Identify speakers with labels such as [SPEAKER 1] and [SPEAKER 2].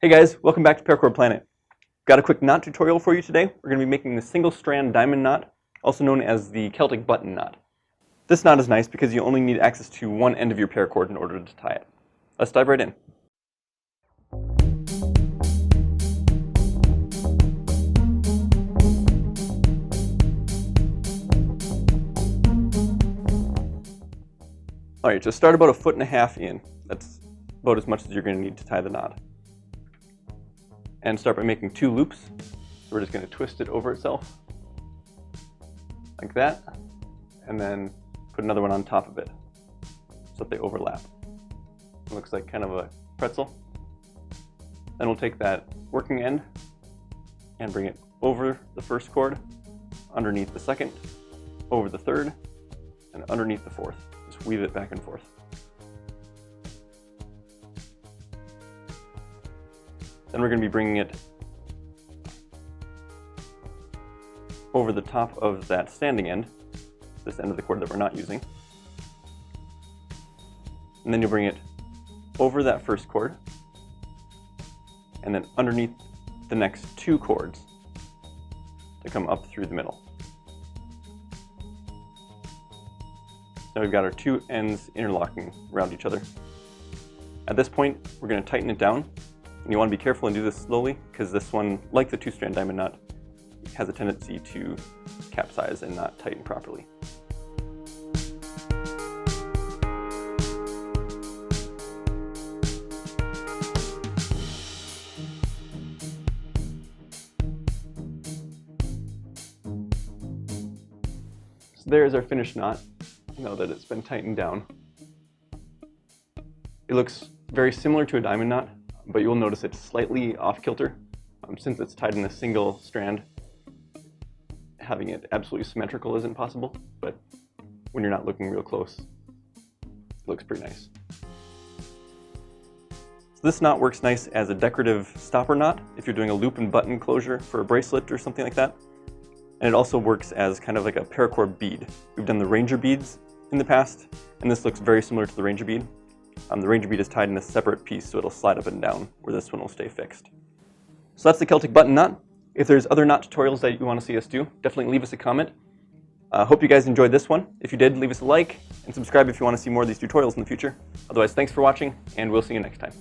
[SPEAKER 1] Hey guys, welcome back to Paracord Planet. Got a quick knot tutorial for you today. We're going to be making the single-strand diamond knot, also known as the Celtic button knot. This knot is nice because you only need access to one end of your paracord in order to tie it. Let's dive right in. Alright, just start about 1.5 feet in. That's about as much as you're going to need to tie the knot. And start by making 2 loops. So we're just going to twist it over itself, like that, and then put another one on top of it, so that they overlap. It looks like kind of a pretzel. Then we'll take that working end and bring it over the first cord, underneath the second, over the third, and underneath the fourth. Just weave it back and forth. Then we're going to be bringing it over the top of that standing end, this end of the cord that we're not using. And then you'll bring it over that first cord, and then underneath the next 2 cords to come up through the middle. Now we've got our 2 ends interlocking around each other. At this point, we're going to tighten it down. And you want to be careful and do this slowly, because this one, like the 2-strand diamond knot, has a tendency to capsize and not tighten properly. So there's our finished knot, now that it's been tightened down. It looks very similar to a diamond knot, but you'll notice it's slightly off-kilter. Since it's tied in a single strand, having it absolutely symmetrical isn't possible, but when you're not looking real close, it looks pretty nice. So this knot works nice as a decorative stopper knot if you're doing a loop and button closure for a bracelet or something like that. And it also works as kind of like a paracord bead. We've done the ranger beads in the past, and this looks very similar to the ranger bead. The ranger bead is tied in a separate piece, so it'll slide up and down, where this one will stay fixed. So that's the Celtic button knot. If there's other knot tutorials that you want to see us do, definitely leave us a comment. Hope you guys enjoyed this one. If you did, leave us a like, and subscribe if you want to see more of these tutorials in the future. Otherwise, thanks for watching, and we'll see you next time.